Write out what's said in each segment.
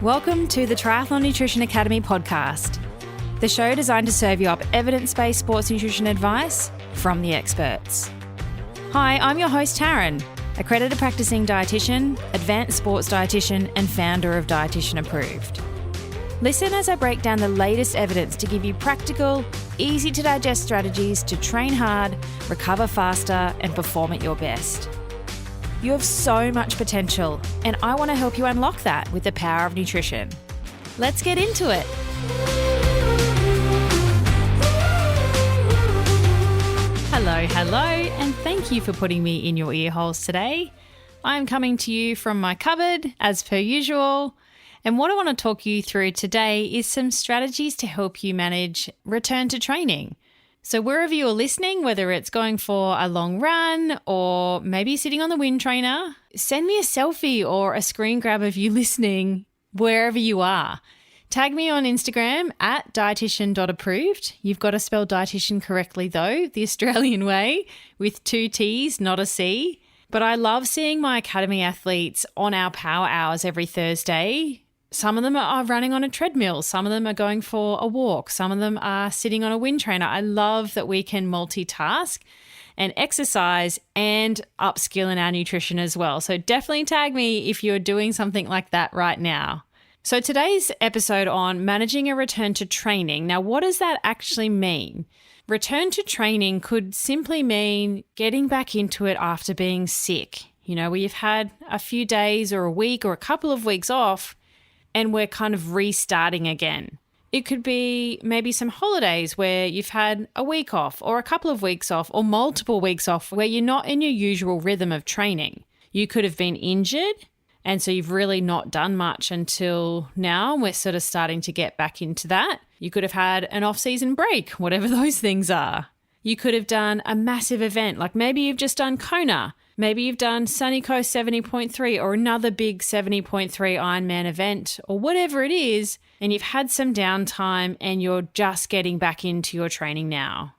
Welcome to the Triathlon Nutrition Academy podcast, the show designed to serve you up evidence-based sports nutrition advice from the experts. Hi, I'm your host Taryn, accredited practicing dietitian, advanced sports dietitian, and founder of Dietitian Approved. Listen as I break down the latest evidence to give you practical, easy to digest strategies to train hard, recover faster, and perform at your best. You have so much potential, and I want to help you unlock that with the power of nutrition. Let's get into it. Hello, and thank you for putting me in your ear holes today. I'm coming to you from my cupboard, as per usual, and what I want to talk you through today is some strategies to help you manage return to training. So wherever you're listening, whether it's going for a long run or maybe sitting on the wind trainer, send me a selfie or a screen grab of you listening wherever you are. Tag me on Instagram at dietitian.approved. You've got to spell dietitian correctly though, the Australian way, with 2 T's, not a C. But I love seeing my academy athletes on our power hours every Thursday. Some of them are running on a treadmill. Some of them are going for a walk. Some of them are sitting on a wind trainer. I love that we can multitask and exercise and upskill in our nutrition as well. So definitely tag me if you're doing something like that right now. So today's episode on managing a return to training. Now, what does that actually mean? Return to training could simply mean getting back into it after being sick. You know, where you've had a few days or a week or a couple of weeks off, and we're kind of restarting again. It could be maybe some holidays where you've had a week off or a couple of weeks off or multiple weeks off where you're not in your usual rhythm of training. You could have been injured, and so you've really not done much until now. We're sort of starting to get back into that. You could have had an off-season break, whatever those things are. You could have done a massive event, like maybe you've just done Kona. Maybe you've done Sunny Coast 70.3 or another big 70.3 Ironman event or whatever it is, and you've had some downtime and you're just getting back into your training now.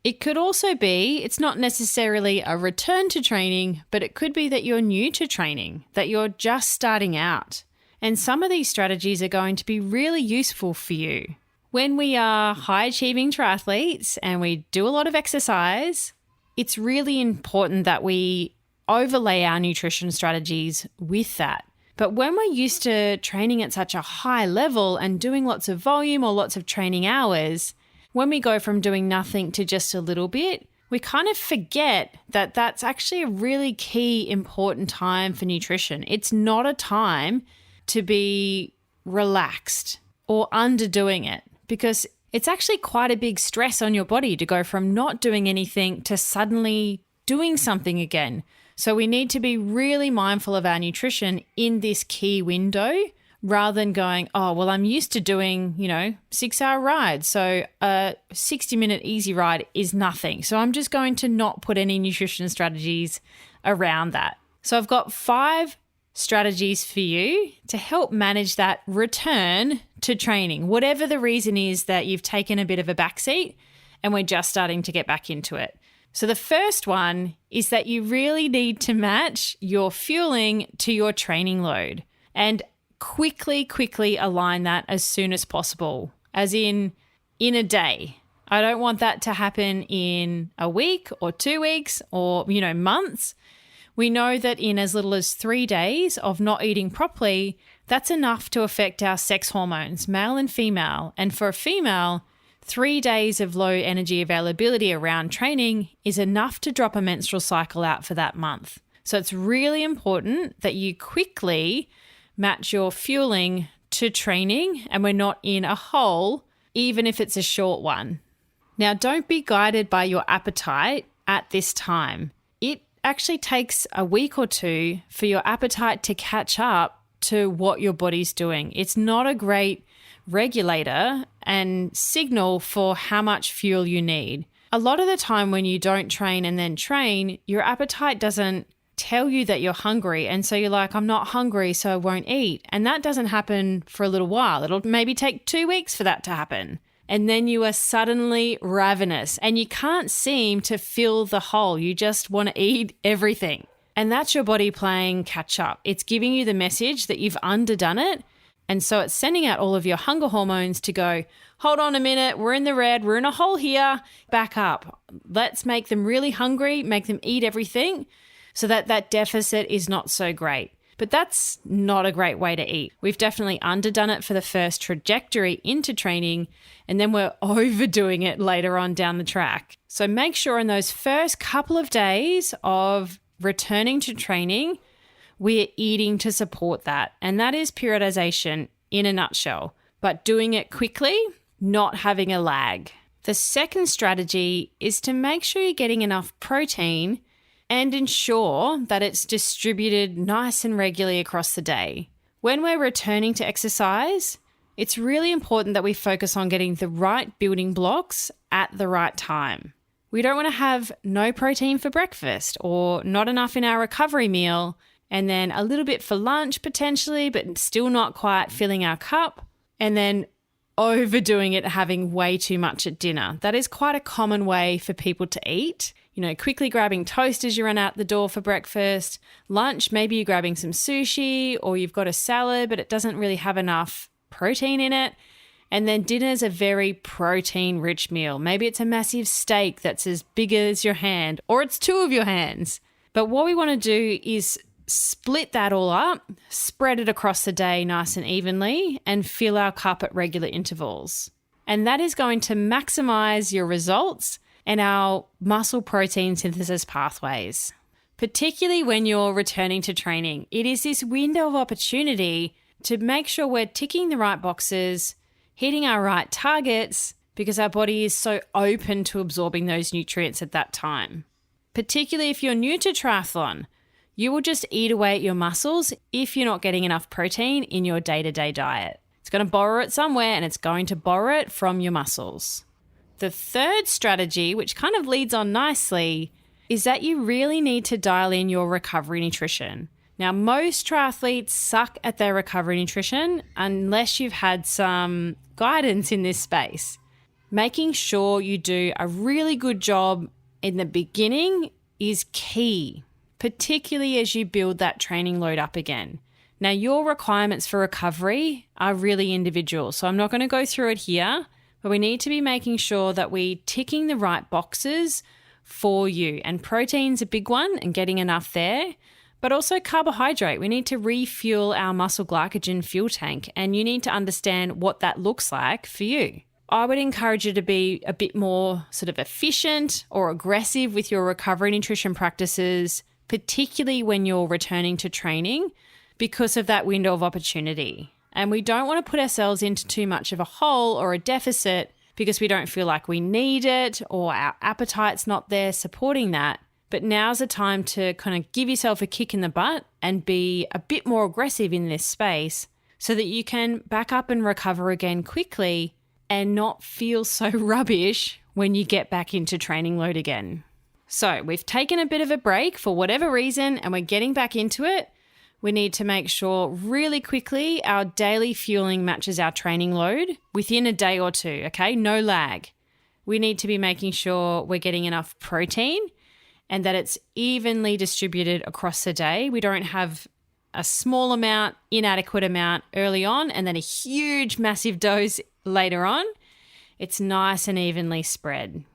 It could also be, it's not necessarily a return to training, but it could be that you're new to training, that you're just starting out. And some of these strategies are going to be really useful for you. When we are high-achieving triathletes and we do a lot of exercise, it's really important that we overlay our nutrition strategies with that. But when we're used to training at such a high level and doing lots of volume or lots of training hours, when we go from doing nothing to just a little bit, we kind of forget that that's actually a really key, important time for nutrition. It's not a time to be relaxed or underdoing it, because it's actually quite a big stress on your body to go from not doing anything to suddenly doing something again. So we need to be really mindful of our nutrition in this key window rather than going, oh, well, I'm used to doing, 6-hour rides. So a 60-minute easy ride is nothing. So I'm just going to not put any nutrition strategies around that. So I've got 5 strategies for you to help manage that return to training, whatever the reason is that you've taken a bit of a backseat and we're just starting to get back into it. So the first one is that you really need to match your fueling to your training load and quickly align that as soon as possible, as in a day. I don't want that to happen in a week or 2 weeks or, months. We know that in as little as 3 days of not eating properly, that's enough to affect our sex hormones, male and female. And for a female, 3 days of low energy availability around training is enough to drop a menstrual cycle out for that month. So it's really important that you quickly match your fueling to training and we're not in a hole, even if it's a short one. Now, don't be guided by your appetite at this time. It actually takes a week or 2 for your appetite to catch up to what your body's doing. It's not a great regulator and signal for how much fuel you need. A lot of the time when you don't train and then train, your appetite doesn't tell you that you're hungry. And so you're like, I'm not hungry, so I won't eat. And that doesn't happen for a little while. It'll maybe take 2 weeks for that to happen. And then you are suddenly ravenous and you can't seem to fill the hole. You just want to eat everything. And that's your body playing catch up. It's giving you the message that you've underdone it And so it's sending out all of your hunger hormones to go, hold on a minute, we're in the red, we're in a hole here, back up. Let's make them really hungry, make them eat everything so that that deficit is not so great. But that's not a great way to eat. We've definitely underdone it for the first trajectory into training, and then we're overdoing it later on down the track. So make sure in those first couple of days of returning to training, we're eating to support that. And that is periodization in a nutshell, but doing it quickly, not having a lag. The second strategy is to make sure you're getting enough protein and ensure that it's distributed nice and regularly across the day. When we're returning to exercise, it's really important that we focus on getting the right building blocks at the right time. We don't want to have no protein for breakfast or not enough in our recovery meal, and then a little bit for lunch potentially, but still not quite filling our cup, and then overdoing it, having way too much at dinner. That is quite a common way for people to eat. Quickly grabbing toast as you run out the door for breakfast. Lunch, maybe you're grabbing some sushi or you've got a salad, but it doesn't really have enough protein in it. And then dinner's a very protein-rich meal. Maybe it's a massive steak that's as big as your hand, or it's two of your hands. But what we want to do is split that all up, spread it across the day nice and evenly, and fill our cup at regular intervals. And that is going to maximize your results and our muscle protein synthesis pathways. Particularly when you're returning to training, it is this window of opportunity to make sure we're ticking the right boxes, hitting our right targets, because our body is so open to absorbing those nutrients at that time. Particularly if you're new to triathlon, you will just eat away at your muscles if you're not getting enough protein in your day-to-day diet. It's going to borrow it somewhere, and it's going to borrow it from your muscles. The third strategy, which kind of leads on nicely, is that you really need to dial in your recovery nutrition. Now, most triathletes suck at their recovery nutrition unless you've had some guidance in this space. Making sure you do a really good job in the beginning is key, particularly as you build that training load up again. Now, your requirements for recovery are really individual, so I'm not going to go through it here, but we need to be making sure that we're ticking the right boxes for you. And protein's a big one and getting enough there, but also carbohydrate. We need to refuel our muscle glycogen fuel tank, and you need to understand what that looks like for you. I would encourage you to be a bit more sort of efficient or aggressive with your recovery nutrition practices, particularly when you're returning to training, because of that window of opportunity. And we don't want to put ourselves into too much of a hole or a deficit because we don't feel like we need it or our appetite's not there supporting that. But now's the time to kind of give yourself a kick in the butt and be a bit more aggressive in this space so that you can back up and recover again quickly and not feel so rubbish when you get back into training load again. So we've taken a bit of a break for whatever reason and we're getting back into it. We need to make sure really quickly our daily fueling matches our training load within a day or two, okay? No lag. We need to be making sure we're getting enough protein and that it's evenly distributed across the day. We don't have a small amount, inadequate amount early on and then a huge, massive dose later on. It's nice and evenly spread.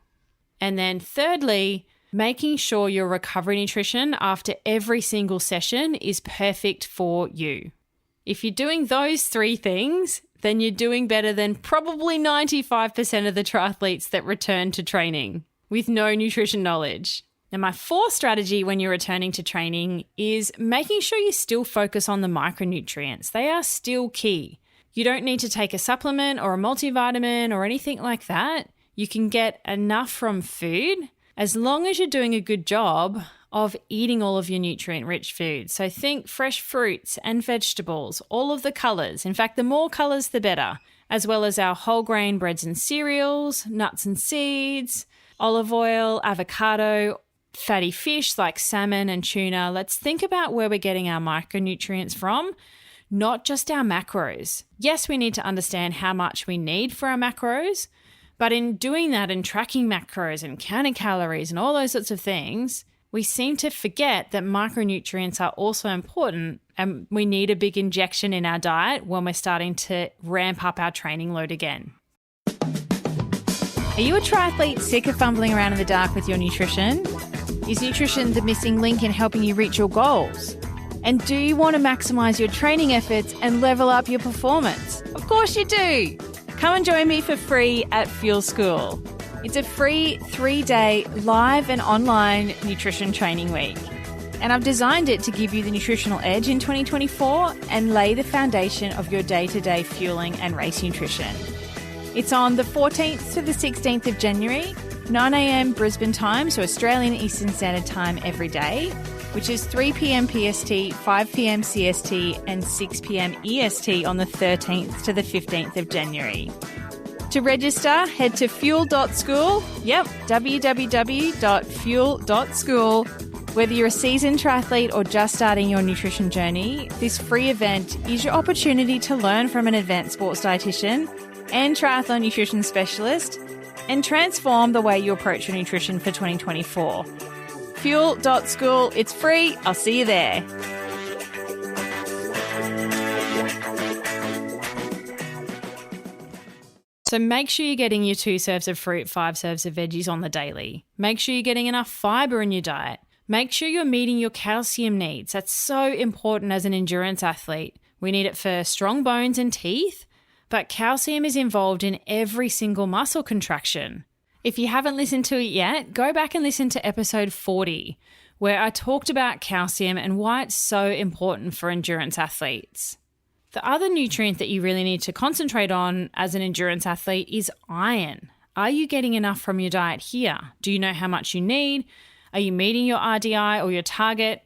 And then thirdly, making sure your recovery nutrition after every single session is perfect for you. If you're doing those three things, then you're doing better than probably 95% of the triathletes that return to training with no nutrition knowledge. Now, my fourth strategy when you're returning to training is making sure you still focus on the micronutrients. They are still key. You don't need to take a supplement or a multivitamin or anything like that. You can get enough from food as long as you're doing a good job of eating all of your nutrient-rich foods. So think fresh fruits and vegetables, all of the colours. In fact, the more colours, the better, as well as our whole grain breads and cereals, nuts and seeds, olive oil, avocado, fatty fish like salmon and tuna. Let's think about where we're getting our micronutrients from, not just our macros. Yes, we need to understand how much we need for our macros, but in doing that and tracking macros and counting calories and all those sorts of things, we seem to forget that micronutrients are also important, and we need a big injection in our diet when we're starting to ramp up our training load again. Are you a triathlete sick of fumbling around in the dark with your nutrition? Is nutrition the missing link in helping you reach your goals? And do you want to maximize your training efforts and level up your performance? Of course you do! Come and join me for free at Fuel School. It's a free 3-day live and online nutrition training week. And I've designed it to give you the nutritional edge in 2024 and lay the foundation of your day-to-day fueling and race nutrition. It's on the 14th to the 16th of January, 9 a.m. Brisbane time, so Australian Eastern Standard Time every day, which is 3 p.m. PST, 5 p.m. CST, and 6 p.m. EST on the 13th to the 15th of January. To register, head to fuel.school. Yep, www.fuel.school. Whether you're a seasoned triathlete or just starting your nutrition journey, this free event is your opportunity to learn from an advanced sports dietitian and triathlon nutrition specialist and transform the way you approach your nutrition for 2024. Fuel.school, it's free. I'll see you there. So make sure you're getting your 2 serves of fruit, 5 serves of veggies on the daily. Make sure you're getting enough fiber in your diet. Make sure you're meeting your calcium needs. That's so important as an endurance athlete. We need it for strong bones and teeth, but calcium is involved in every single muscle contraction. If you haven't listened to it yet, go back and listen to episode 40, where I talked about calcium and why it's so important for endurance athletes. The other nutrient that you really need to concentrate on as an endurance athlete is iron. Are you getting enough from your diet here? Do you know how much you need? Are you meeting your RDI or your target?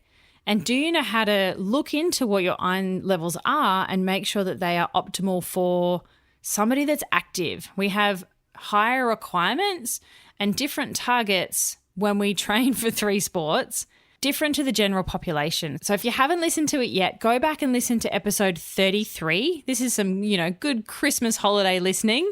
And do you know how to look into what your iron levels are and make sure that they are optimal for somebody that's active? We have higher requirements and different targets when we train for 3 sports, different to the general population. So if you haven't listened to it yet, go back and listen to episode 33. This is some, good Christmas holiday listening,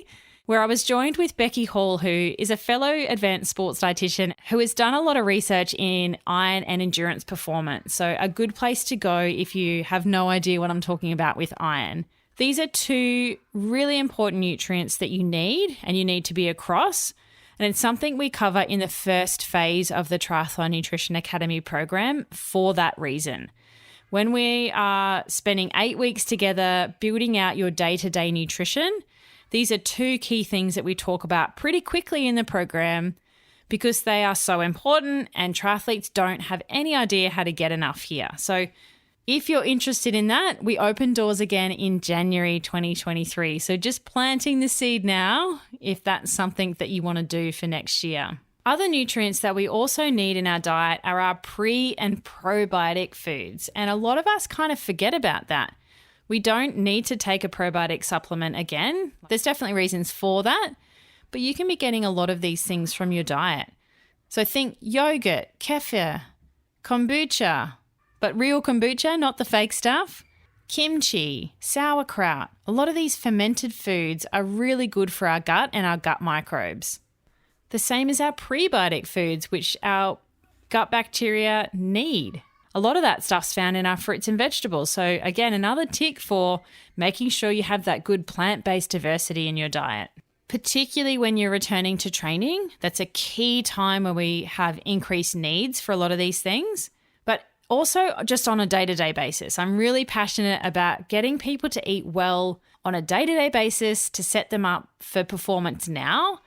where I was joined with Becky Hall, who is a fellow advanced sports dietitian who has done a lot of research in iron and endurance performance. So a good place to go if you have no idea what I'm talking about with iron. These are 2 really important nutrients that you need and you need to be across. And it's something we cover in the first phase of the Triathlon Nutrition Academy program for that reason. When we are spending 8 weeks together building out your day-to-day nutrition, these are 2 key things that we talk about pretty quickly in the program because they are so important and triathletes don't have any idea how to get enough here. So if you're interested in that, we open doors again in January 2023. So just planting the seed now if that's something that you want to do for next year. Other nutrients that we also need in our diet are our pre- and probiotic foods. And a lot of us kind of forget about that. We don't need to take a probiotic supplement again. There's definitely reasons for that, but you can be getting a lot of these things from your diet. So think yogurt, kefir, kombucha, but real kombucha, not the fake stuff. Kimchi, sauerkraut. A lot of these fermented foods are really good for our gut and our gut microbes. The same as our prebiotic foods, which our gut bacteria need. A lot of that stuff's found in our fruits and vegetables. So again, another tick for making sure you have that good plant-based diversity in your diet. Particularly when you're returning to training, that's a key time where we have increased needs for a lot of these things. But also just on a day-to-day basis. I'm really passionate about getting people to eat well on a day-to-day basis to set them up for performance now,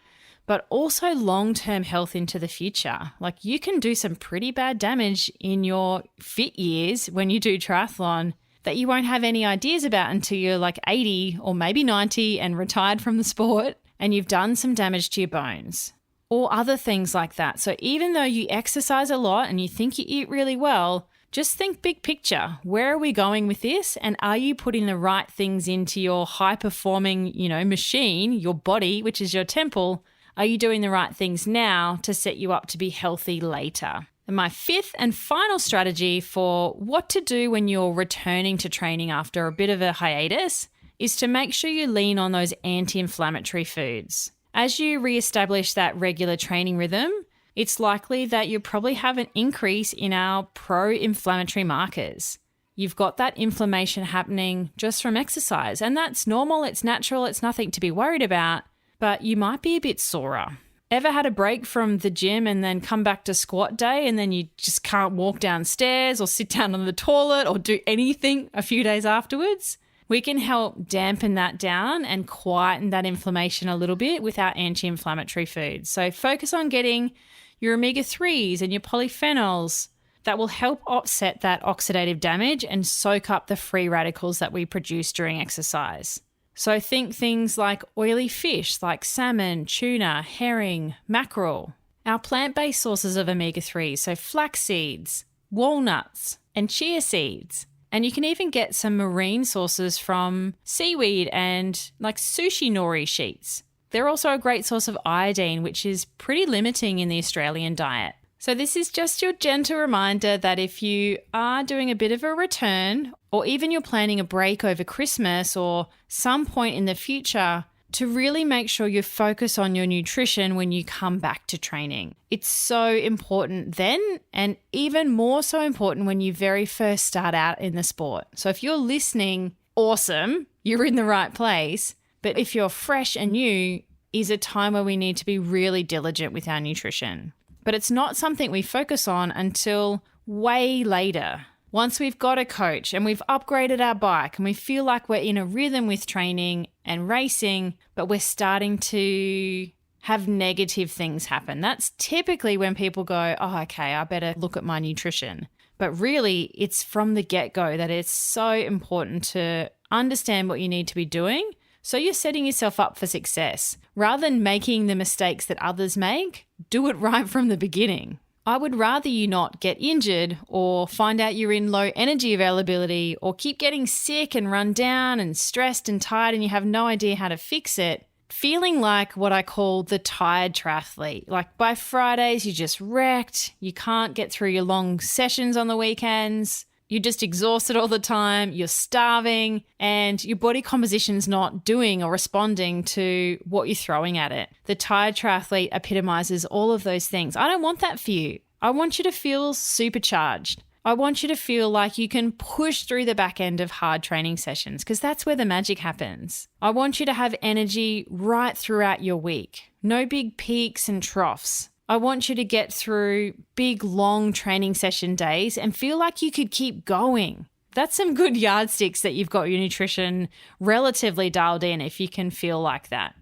but also long-term health into the future. Like you can do some pretty bad damage in your fit years when you do triathlon that you won't have any ideas about until you're like 80 or maybe 90 and retired from the sport and you've done some damage to your bones. Or other things like that. So even though you exercise a lot and you think you eat really well, just think big picture. Where are we going with this? And are you putting the right things into your high-performing, machine, your body, which is your temple? Are you doing the right things now to set you up to be healthy later? And my 5th and final strategy for what to do when you're returning to training after a bit of a hiatus is to make sure you lean on those anti-inflammatory foods. As you reestablish that regular training rhythm, it's likely that you probably have an increase in our pro-inflammatory markers. You've got that inflammation happening just from exercise, and that's normal, it's natural, it's nothing to be worried about, but you might be a bit sorer. Ever had a break from the gym and then come back to squat day and then you just can't walk downstairs or sit down on the toilet or do anything a few days afterwards? We can help dampen that down and quieten that inflammation a little bit with our anti-inflammatory foods. So focus on getting your omega-3s and your polyphenols. That will help offset that oxidative damage and soak up the free radicals that we produce during exercise. So think things like oily fish like salmon, tuna, herring, mackerel. Our plant-based sources of omega-3s, so flax seeds, walnuts, and chia seeds. And you can even get some marine sources from seaweed and like sushi nori sheets. They're also a great source of iodine, which is pretty limiting in the Australian diet. So this is just your gentle reminder that if you are doing a bit of a return, or even you're planning a break over Christmas or some point in the future, to really make sure you focus on your nutrition when you come back to training. It's so important then, and even more so important when you very first start out in the sport. So if you're listening, awesome, you're in the right place. But if you're fresh and new, is a time where we need to be really diligent with our nutrition. But it's not something we focus on until way later. Once we've got a coach and we've upgraded our bike and we feel like we're in a rhythm with training and racing, but we're starting to have negative things happen. That's typically when people go, oh, okay, I better look at my nutrition. But really, it's from the get-go that it's so important to understand what you need to be doing so you're setting yourself up for success. Rather than making the mistakes that others make, do it right from the beginning. I would rather you not get injured or find out you're in low energy availability or keep getting sick and run down and stressed and tired and you have no idea how to fix it, feeling like what I call the tired triathlete. Like by Fridays, you're just wrecked. You can't get through your long sessions on the weekends. You're just exhausted all the time, you're starving, and your body composition's not doing or responding to what you're throwing at it. The tired triathlete epitomizes all of those things. I don't want that for you. I want you to feel supercharged. I want you to feel like you can push through the back end of hard training sessions because that's where the magic happens. I want you to have energy right throughout your week. No big peaks and troughs. I want you to get through big, long training session days and feel like you could keep going. That's some good yardsticks that you've got your nutrition relatively dialed in if you can feel like that.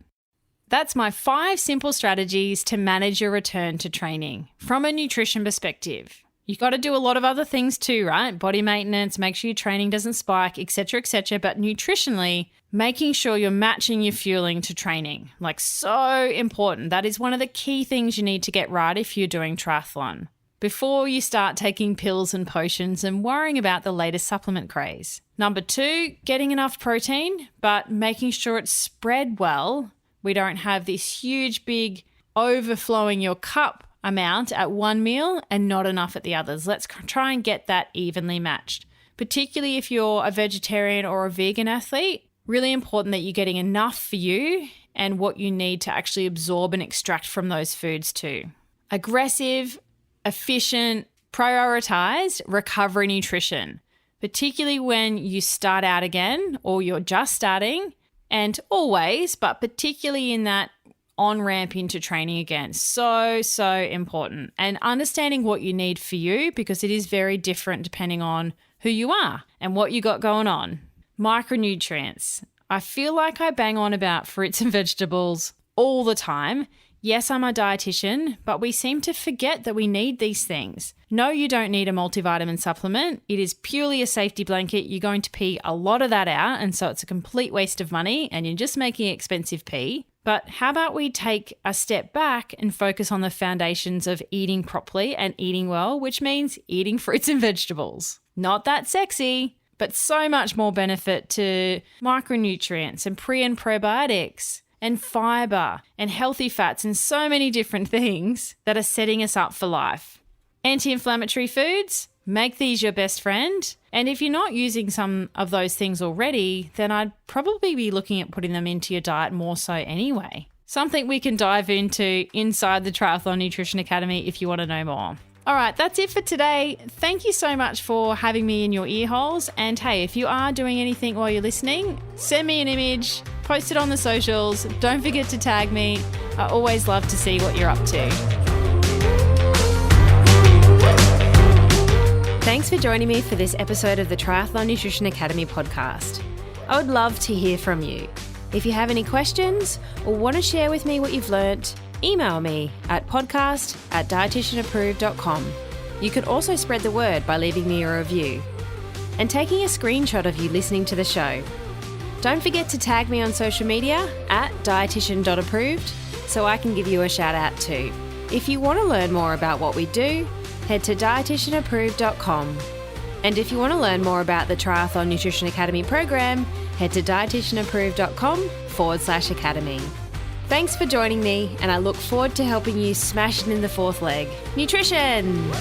That's my 5 simple strategies to manage your return to training from a nutrition perspective. You've got to do a lot of other things too, right? Body maintenance, make sure your training doesn't spike, etc., etc. But nutritionally, making sure you're matching your fueling to training, like so important. That is one of the key things you need to get right if you're doing triathlon. Before you start taking pills and potions and worrying about the latest supplement craze. Number 2, getting enough protein, but making sure it's spread well. We don't have this huge, big overflowing your cup amount at one meal and not enough at the others. Let's try and get that evenly matched. Particularly if you're a vegetarian or a vegan athlete, really important that you're getting enough for you and what you need to actually absorb and extract from those foods too. Aggressive, efficient, prioritized recovery nutrition, particularly when you start out again or you're just starting, and always, but particularly in that on-ramp into training again. So important. And understanding what you need for you, because it is very different depending on who you are and what you got going on. Micronutrients. I feel like I bang on about fruits and vegetables all the time. Yes, I'm a dietitian, but we seem to forget that we need these things. No, you don't need a multivitamin supplement. It is purely a safety blanket. You're going to pee a lot of that out, and so it's a complete waste of money, and you're just making expensive pee. But how about we take a step back and focus on the foundations of eating properly and eating well, which means eating fruits and vegetables. Not that sexy, but so much more benefit to micronutrients and pre and probiotics and fiber and healthy fats and so many different things that are setting us up for life. Anti-inflammatory foods, make these your best friend. And if you're not using some of those things already, then I'd probably be looking at putting them into your diet more so anyway. something we can dive into inside the Triathlon Nutrition Academy if you want to know more. All right, that's it for today. Thank you so much for having me in your ear holes. And hey, if you are doing anything while you're listening, send me an image, post it on the socials. Don't forget to tag me. I always love to see what you're up to. Thanks for joining me for this episode of the Triathlon Nutrition Academy podcast. I would love to hear from you. If you have any questions or want to share with me what you've learnt, email me at podcast@dietitianapproved.com. You can also spread the word by leaving me a review and taking a screenshot of you listening to the show. Don't forget to tag me on social media at dietitian.approved so I can give you a shout out too. If you want to learn more about what we do, head to dietitianapproved.com. And if you want to learn more about the Triathlon Nutrition Academy program, head to dietitianapproved.com/academy. Thanks for joining me, and I look forward to helping you smash it in the fourth leg. Nutrition!